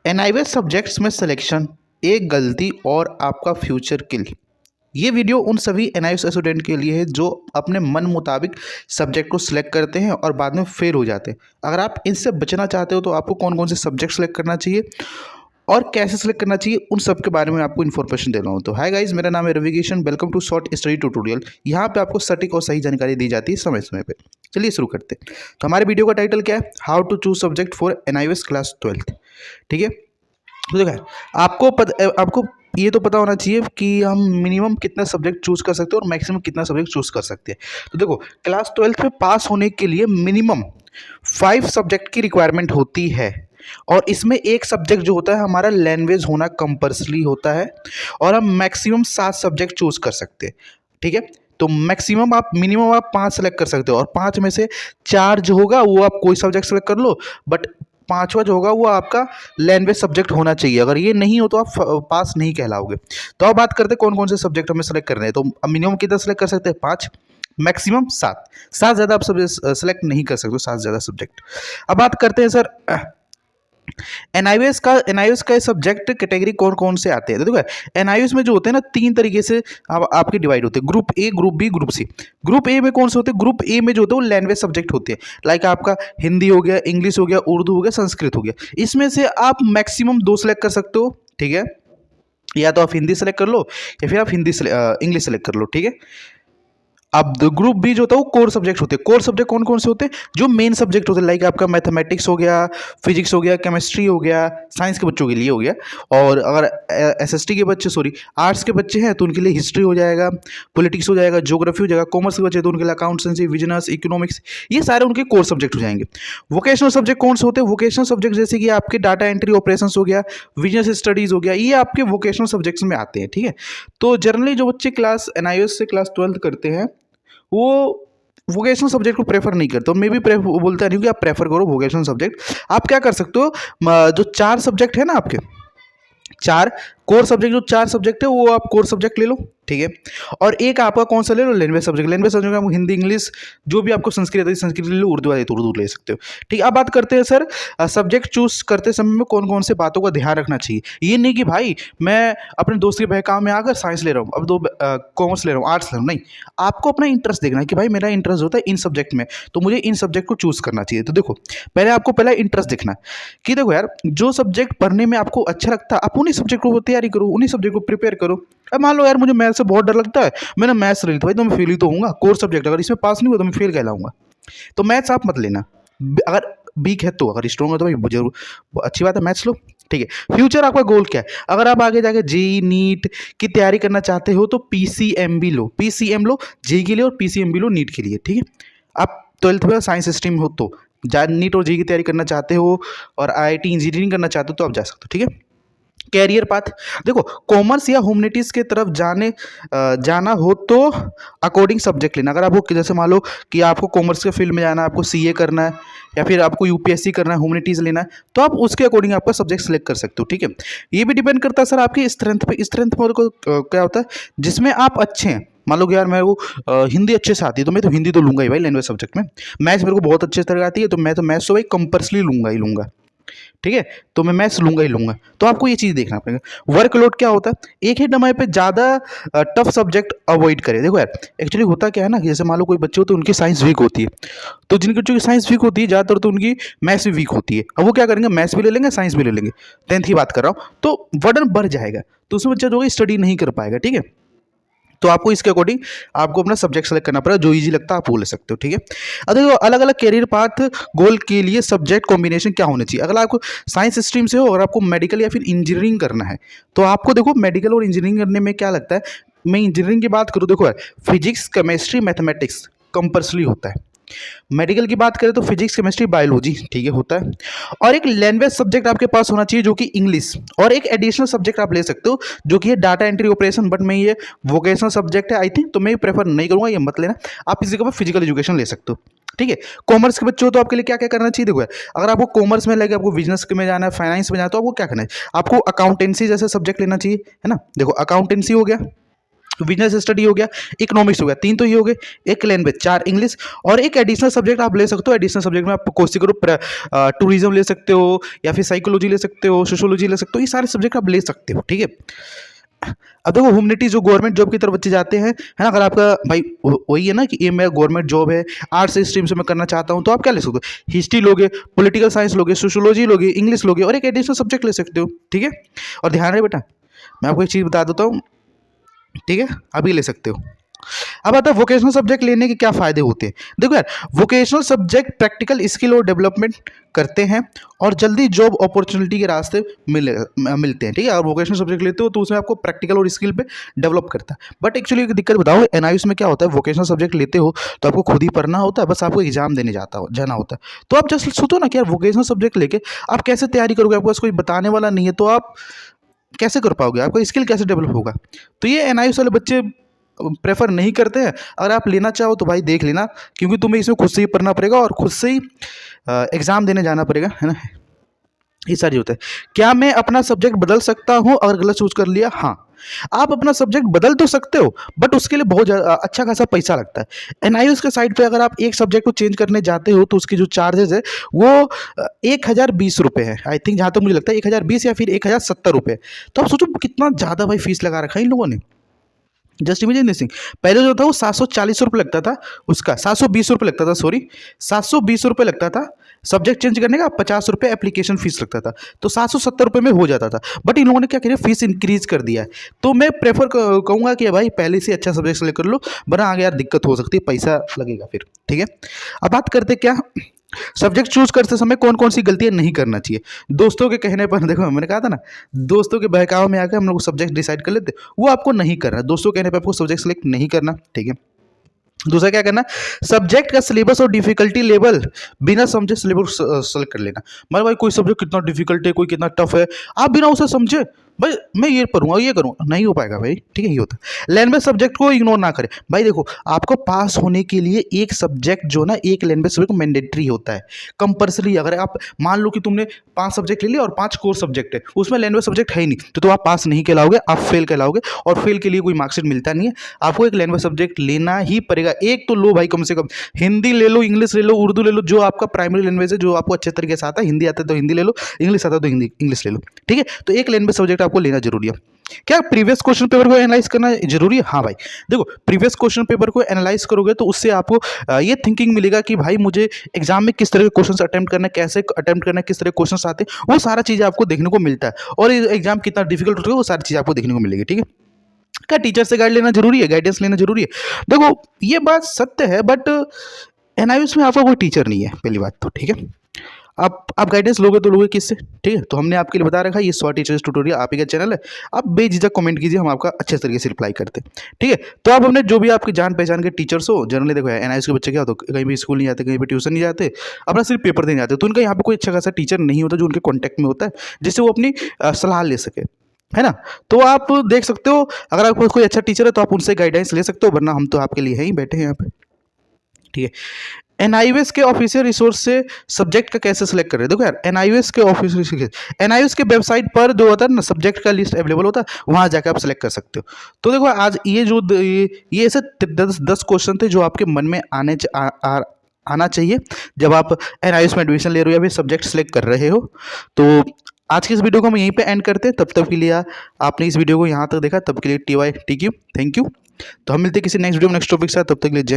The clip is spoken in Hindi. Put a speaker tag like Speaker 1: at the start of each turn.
Speaker 1: एनआईवीएस सब्जेक्ट्स में सिलेक्शन, एक गलती और आपका फ्यूचर किल। ये वीडियो उन सभी एनआईवीएस स्टूडेंट के लिए है जो अपने मन मुताबिक सब्जेक्ट को सिलेक्ट करते हैं और बाद में फेल हो जाते हैं। अगर आप इनसे बचना चाहते हो तो आपको कौन कौन से सब्जेक्ट सेलेक्ट करना चाहिए और कैसे सेलेक्ट करना चाहिए, उन सब के बारे में आपको इन्फॉर्मेशन दे रहा हूँ। तो हाय गाइस, मेरा नाम है Ravikishan. Welcome to short study tutorial. यहाँ पे आपको सटीक और सही जानकारी दी जाती है समय समय पे। चलिए शुरू करते हैं। तो हमारे वीडियो का टाइटल क्या है? How to choose subject for NIVS class 12। ठीक है, तो देखो आपको ये तो पता होना चाहिए कि हम मिनिमम कितना सब्जेक्ट चूज कर सकते हैं और मैक्सिमम कितना सब्जेक्ट चूज कर सकते हैं। तो देखो, क्लास 12 में पास होने के लिए मिनिमम 5 सब्जेक्ट की रिक्वायरमेंट होती है और इसमें एक सब्जेक्ट जो होता है हमारा लैंग्वेज होना कंपल्सरी होता है और हम मैक्सिमम 7 सब्जेक्ट चूज कर सकते हैं। ठीक है, तो मिनिमम आप 5 सेलेक्ट कर सकते हो और 5 में से 4 जो होगा वो आप कोई सब्जेक्ट सेलेक्ट कर लो, बट 5वां जो होगा वो आपका लैंग्वेज सब्जेक्ट होना चाहिए। अगर ये नहीं हो तो आप पास नहीं कहलाओगे। तो अब बात करते हैं कौन कौन से सब्जेक्ट हमें सेलेक्ट करने हैं। तो मिनिमम कितना सेलेक्ट कर सकते हैं? 5, मैक्सिमम 7। 7 ज़्यादा आप सब्जेक्ट सेलेक्ट नहीं कर सकते, 7 ज़्यादा सब्जेक्ट। अब बात करते हैं सर एनआईवीएस का सब्जेक्ट कैटेगरी कौन कौन से आते हैं। तो देखो, एनआईवीएस में जो होते हैं ना, 3 तरीके से आपके डिवाइड होते हैं, group A, group B, group C. Group A में कौन से होते हैं? ग्रुप ए में जो होते हैं वो लैंग्वेज सब्जेक्ट होते हैं, लाइक आपका हिंदी हो गया, इंग्लिश हो गया, उर्दू हो गया, संस्कृत हो गया। इसमें से आप मैक्सिमम 2 सेलेक्ट कर सकते हो। ठीक है, या तो आप हिंदी सेलेक्ट कर लो या फिर आप इंग्लिश सेलेक्ट कर लो। ठीक है, अब ग्रुप बी जो होता है वो कोर सब्जेक्ट होते हैं। कोर सब्जेक्ट कौन कौन से होते हैं? जो मेन सब्जेक्ट होते हैं, लाइक आपका मैथमेटिक्स हो गया, फिजिक्स हो गया, केमिस्ट्री हो गया, साइंस के बच्चों के लिए हो गया। और अगर एसएसटी के बच्चे आर्ट्स के बच्चे हैं तो उनके लिए हिस्ट्री हो जाएगा, पॉलिटिक्स हो जाएगा, ज्योग्राफी हो जाएगा। कॉमर्स के बच्चे तो उनके लिए अकाउंटेंसी, बिजनेस, इकोनॉमिक्स, ये सारे उनके कोर सब्जेक्ट हो जाएंगे। वोकेशनल सब्जेक्ट कौन से होते हैं? वोकेशनल सब्जेक्ट जैसे कि आपके डाटा एंट्री ऑपरेशन हो गया, बिजनेस स्टडीज हो गया, ये आपके वोकेशनल सब्जेक्ट्स में आते हैं। ठीक है, तो जनरली जो बच्चे क्लास एनआईवीएस से क्लास 12 करते हैं वो वोकेशनल सब्जेक्ट को प्रेफर नहीं करते। मैं भी बोलता नहीं कि आप प्रेफर करो वोकेशनल सब्जेक्ट। आप क्या कर सकते हो, जो 4 सब्जेक्ट है ना आपके, 4 कोर सब्जेक्ट, जो 4 सब्जेक्ट है वो आप कोर सब्जेक्ट ले लो। ठीक है, और एक आपका कौन सा ले लो? Language subject. लैंग्वेज सब्जेक्ट में हिंदी, इंग्लिश, जो भी आपको संस्कृत आती है संस्कृत ले लो, उर्दू आती है तो उर्दू ले सकते हो। ठीक है, अब बात करते हैं सर सब्जेक्ट चूज करते समय में कौन कौन से बातों का ध्यान रखना चाहिए। ये नहीं कि भाई मैं अपने दोस्त के बहकावे में आकर साइंस ले रहा हूँ, अब कॉमर्स ले रहा हूँ, आर्ट्स ले रहा हूँ। नहीं, आपको अपना इंटरेस्ट देखना है कि भाई मेरा इंटरेस्ट होता है इन सब्जेक्ट में, तो मुझे इन सब्जेक्ट को चूज करना चाहिए। तो देखो, पहला इंटरेस्ट देखना है कि देखो यार, जो सब्जेक्ट पढ़ने में आपको अच्छा लगता है आप उन्हीं सब्जेक्ट को तैयारी करो, उन्हीं सब्जेक्ट को प्रिपेयर करो। अब मान लो यार मुझे मैथ से बहुत डर लगता है, मैंने मैथ्स ले ली, तो भाई तो मैं फेल ही तो होऊंगा। कोर सब्जेक्ट अगर इसमें पास नहीं हुआ तो मैं फेल कहलाऊंगा। तो मैथ्स आप मत लेना, अगर वीक है तो, अगर स्ट्रॉन्ग है तो भाई जरूर अच्छी बात है मैथ्स लो। ठीक है, फ्यूचर आपका गोल क्या है? अगर आप आगे जाके जेई नीट की तैयारी करना चाहते हो तो पीसीएमबी लो, पीसीएम लो जेई के लिए और पीसीएमबी लो नीट के लिए। ठीक है, आप 12th में साइंस स्ट्रीम हो तो नीट और जेई की तैयारी करना चाहते हो और आईआईटी इंजीनियरिंग करना चाहते हो तो आप जा सकते हो। ठीक है, कैरियर पाथ देखो, कॉमर्स या ह्यूमैनिटीज के तरफ जाना हो तो अकॉर्डिंग सब्जेक्ट लेना। अगर आपको जैसे मान लो कि आपको कॉमर्स के फील्ड में जाना है, आपको सीए करना है या फिर आपको यूपीएससी करना है, ह्यूमैनिटीज लेना है, तो आप उसके अकॉर्डिंग आपका सब्जेक्ट सेलेक्ट कर सकते हो। ठीक है, ये भी डिपेंड करता है सर आपकी स्ट्रेंथ पे। स्ट्रेंथ में क्या होता है, जिसमें आप अच्छे हैं। मान लो कि यार मेरे को हिंदी अच्छे से आती है तो मैं तो हिंदी तो लूंगा ही भाई लैंग्वेज सब्जेक्ट में। मैथ्स मेरे को बहुत अच्छे तरह आती है तो मैं तो मैथ्स तो भाई कंपल्सरी लूंगा ही लूंगा। ठीक है, तो मैं मैथ्स लूंगा ही लूंगा। तो आपको ये चीज़ देखना पड़ेगा। वर्कलोड क्या होता है, एक ही समय पे ज़्यादा टफ सब्जेक्ट अवॉइड करें। देखो यार, एक्चुअली होता क्या है ना कि जैसे मान लो कोई बच्चे होते हैं उनकी साइंस वीक होती है, तो जिनके बच्चों की साइंस वीक होती है ज़्यादातर तो उनकी मैथ्स भी वीक होती है। अब वो क्या करेंगे, मैथ्स भी ले लेंगे, साइंस भी ले लेंगे। 10th की बात कर रहा हूँ, तो वर्डन बढ़ जाएगा, तो उसमें बच्चा जो है स्टडी नहीं कर पाएगा। ठीक है, तो आपको इसके अकॉर्डिंग आपको अपना सब्जेक्ट सेलेक्ट करना पड़ेगा, जो इजी लगता है आप वो ले सकते हो। ठीक है, अब देखो अलग अलग कैरियर पाथ गोल के लिए सब्जेक्ट कॉम्बिनेशन क्या होने चाहिए। अगर आपको साइंस स्ट्रीम से हो, अगर आपको मेडिकल या फिर इंजीनियरिंग करना है तो आपको देखो मेडिकल और इंजीनियरिंग करने में क्या लगता है। मैं इंजीनियरिंग की बात करूँ, देखो यार फिजिक्स, केमिस्ट्री, मैथमेटिक्स कंपल्सरी होता है। मेडिकल की बात करें तो फिजिक्स, केमिस्ट्री, बायोलॉजी ठीक है होता है। और एक लैंग्वेज सब्जेक्ट आपके पास होना चाहिए जो कि इंग्लिश, और एक एडिशनल सब्जेक्ट आप ले सकते हो जो कि है डाटा एंट्री ऑपरेशन, बट मैं ये वोकेशनल सब्जेक्ट है आई थिंक, तो मैं प्रेफर नहीं करूंगा, ये मत लेना। आप इसी के बाद फिजिकल एजुकेशन ले सकते हो। ठीक है, कॉमर्स के बच्चों तो आपके लिए क्या क्या करना चाहिए। देखो यार, अगर आपको कॉमर्स में लगे, आपको बिजनेस में जाना है, फाइनेंस में जाना है, तो आपको क्या करना है, आपको अकाउंटेंसी जैसे सब्जेक्ट लेना चाहिए, है ना। देखो अकाउंटेंसी हो गया, बिजनेस स्टडी हो गया, इकोनॉमिक्स हो गया, 3 तो ये हो गए, एक लैंग्वेज, 4 इंग्लिश, और एक एडिशनल सब्जेक्ट आप ले सकते हो। एडिशनल सब्जेक्ट में आप कोर्स करो, टूरिज्म ले सकते हो, या फिर साइकोलॉजी ले सकते हो, सोशियोलॉजी ले सकते हो, ये सारे सब्जेक्ट आप ले सकते हो, ठीक है। अब देखो, ह्यूमनिटी जो गवर्नमेंट जॉब की तरफ बच्चे जाते हैं, है ना, अगर आपका भाई वही है ना कि ये मेरा गवर्नमेंट जॉब है, आर्ट्स स्ट्रीम से मैं करना चाहता हूँ, तो आप क्या ले सकते हो, हिस्ट्री लोगे, पॉलिटिकल साइंस लोगे, सोशियोलॉजी लोगे, इंग्लिश लोगे, और एक एडिशनल सब्जेक्ट ले सकते हो, ठीक है। और ध्यान रहे बेटा, मैं आपको एक चीज़ बता देता हूँ, ठीक है, अभी ले सकते हो। अब आता है वोकेशनल सब्जेक्ट लेने के क्या फ़ायदे होते हैं। देखो यार, वोकेशनल सब्जेक्ट प्रैक्टिकल स्किल और डेवलपमेंट करते हैं और जल्दी जॉब अपॉर्चुनिटी के रास्ते मिलते हैं, ठीक है। और वोकेशनल सब्जेक्ट लेते हो तो उसमें आपको प्रैक्टिकल और स्किल पे डेवलप करता है। बट एक्चुअली एक दिक्कत बताओ, एनआईयूएस में क्या होता है, वोकेशनल सब्जेक्ट लेते हो तो आपको खुद ही पढ़ना होता है, बस आपको एग्जाम देने जाना होता है। तो आप जस्ट सोचो ना कि यार वोकेशनल सब्जेक्ट लेके आप कैसे तैयारी करोगे, आपको कोई बताने वाला नहीं है, तो आप कैसे कर पाओगे, आपका स्किल कैसे डेवलप होगा। तो ये एनआईयूएस वाले बच्चे प्रेफर नहीं करते हैं। अगर आप लेना चाहो तो भाई देख लेना, क्योंकि तुम्हें इसमें खुद से ही पढ़ना पड़ेगा और खुद से ही एग्ज़ाम देने जाना पड़ेगा, है ना। ये सारी होता है। क्या मैं अपना सब्जेक्ट बदल सकता हूँ अगर गलत चूज कर लिया? हाँ, आप अपना सब्जेक्ट बदल तो सकते हो, बट उसके लिए बहुत अच्छा खासा पैसा लगता है। एनआईयूएस के साइड पे अगर आप एक सब्जेक्ट को चेंज करने जाते हो तो उसकी जो चार्जेस है वो 1020 रुपये है, आई थिंक, जहाँ तक मुझे लगता है 1020 या फिर 1070 रुपये। तो आप सोचो कितना ज़्यादा भाई फीस लगा रखा है इन लोगों ने। जस्ट इमेजिन दिस थिंग, पहले जो था वो 740 रुपये लगता था, उसका 720 रुपये लगता था, सॉरी 720 रुपये लगता था सब्जेक्ट चेंज करने का, 50 रुपये एप्लीकेशन फीस लगता था, तो 770 रुपये में हो जाता था। बट इन लोगों ने क्या किया, फीस इंक्रीज कर दिया है। तो मैं प्रेफर कहूँगा कि भाई पहले से अच्छा सब्जेक्ट सेलेक्ट कर लो, वरना आगे यार दिक्कत हो सकती है, पैसा लगेगा फिर, ठीक है। अब बात करते क्या, सब्जेक्ट चूज करते समय कौन कौन सी गलतियां नहीं करना चाहिए। दोस्तों के कहने पर, देखो मैंने कहा था ना, दोस्तों के बहकावे में आकर हम लोग सब्जेक्ट डिसाइड कर लेते, वो आपको नहीं करना। दोस्तों के कहने पर आपको सब्जेक्ट सेलेक्ट नहीं करना, ठीक है। दूसरा क्या करना, सब्जेक्ट का सिलेबस और डिफिकल्टी लेवल बिना समझे सिलेबस सेलेक्ट कर लेना। मतलब भाई कोई सब्जेक्ट कितना डिफिकल्ट है, कोई कितना टफ है, आप बिना उसे समझे भाई मैं ये पढ़ूंगा ये करूँगा, नहीं हो पाएगा भाई, ठीक है। ये होता है। लैंग्वेज सब्जेक्ट को इग्नोर ना करें। भाई देखो, आपको पास होने के लिए एक सब्जेक्ट जो ना, एक लैंग्वेज सब्जेक्ट मैंडेटरी होता है, कंपल्सरी। अगर आप मान लो कि तुमने 5 सब्जेक्ट ले लिया और 5 कोर सब्जेक्ट है, उसमें लैंग्वेज सब्जेक्ट है ही नहीं, तो आप पास नहीं कहलाओगे, आप फेल कहलाओगे, और फेल के लिए कोई मार्कशीट मिलता नहीं है। आपको एक लैंग्वेज सब्जेक्ट लेना ही पड़ेगा, एक तो लो भाई, कम से कम हिंदी ले लो, इंग्लिश ले लो, उर्दू ले लो, जो आपका प्राइमरी लैंग्वेज है, जो आपको अच्छे तरीके से आता है। हिंदी आता है तो हिंदी ले लो, इंग्लिश आता है तो हिंदी इंग्लिश ले लो, ठीक है। तो एक लैंग्वेज सब्जेक्ट आपको लेना जरूरी है। क्या प्रीवियस क्वेश्चन पेपर को एनालाइज करना जरूरी है? हाँ भाई, देखो प्रीवियस क्वेश्चन पेपर को एनालाइज करोगे तो उससे आपको ये थिंकिंग मिलेगा कि भाई मुझे एग्जाम में किस तरह के क्वेश्चन अटेम्प्ट करना है, कैसे अटेम्प्ट करना है, किस तरह के क्वेश्चन आते हैं, वो सारा चीज़ आपको देखने को मिलता है। और एग्जाम कितना डिफिकल्ट होगा वो सारी चीज़ आपको देखने को मिलेगी, ठीक है। क्या टीचर से गाइड लेना जरूरी है, गाइडेंस लेना जरूरी है? देखो ये बात सत्य है, बट एनआईयूएस में आपका कोई टीचर नहीं है, पहली बात तो, ठीक है। आप गाइडेंस लोगे तो लोगे किससे, ठीक है। तो हमने आपके लिए बता रखा है, ये 100 टीचर्स ट्यूटोरियल आप ही का चैनल है, आप बेझिझक कमेंट कीजिए, हम आपका अच्छे तरीके से रिप्लाई करते हैं, ठीक है। तो आप अपने जो भी आपके जान पहचान के टीचर्स हो, जनरली देखो एनआईएस के बच्चे क्या होते हैं, कहीं भी स्कूल नहीं जाते, कहीं भी ट्यूशन नहीं जाते, अपना सिर्फ पेपर देने जाते, तो उनका यहाँ पे कोई अच्छा खासा टीचर नहीं होता जो उनके कॉन्टैक्ट में होता है, जिससे वो अपनी सलाह ले सके, है ना। तो आप देख सकते हो, अगर आपको कोई अच्छा टीचर है तो आप उनसे गाइडेंस ले सकते हो, वरना हम तो आपके लिए हैं ही, बैठे हैं यहाँ पे, ठीक है। एनआईयूएस के ऑफिशियल रिसोर्स से सब्जेक्ट का कैसे सिलेक्ट करें? देखो यार, एनआईयूएस के ऑफिशियल, एनआईयूएस के वेबसाइट पर जो होता है ना, सब्जेक्ट का लिस्ट अवेलेबल होता है, वहाँ जाकर आप सिलेक्ट कर सकते हो। तो देखो आज ये ऐसे 10 क्वेश्चन थे जो आपके मन में आना चाहिए जब आप एनआईयूएस में एडमिशन ले रहे हो या फिर सब्जेक्ट सेलेक्ट कर रहे हो। तो आज की इस वीडियो को हम यहीं पे एंड करते हैं। तब तक के लिए आपने इस वीडियो को यहाँ तक देखा, तब के लिए TY TQ, थैंक यू। तो हम मिलते हैं किसी नेक्स्ट वीडियो में नेक्स्ट टॉपिक के साथ, तब तक के लिए जय।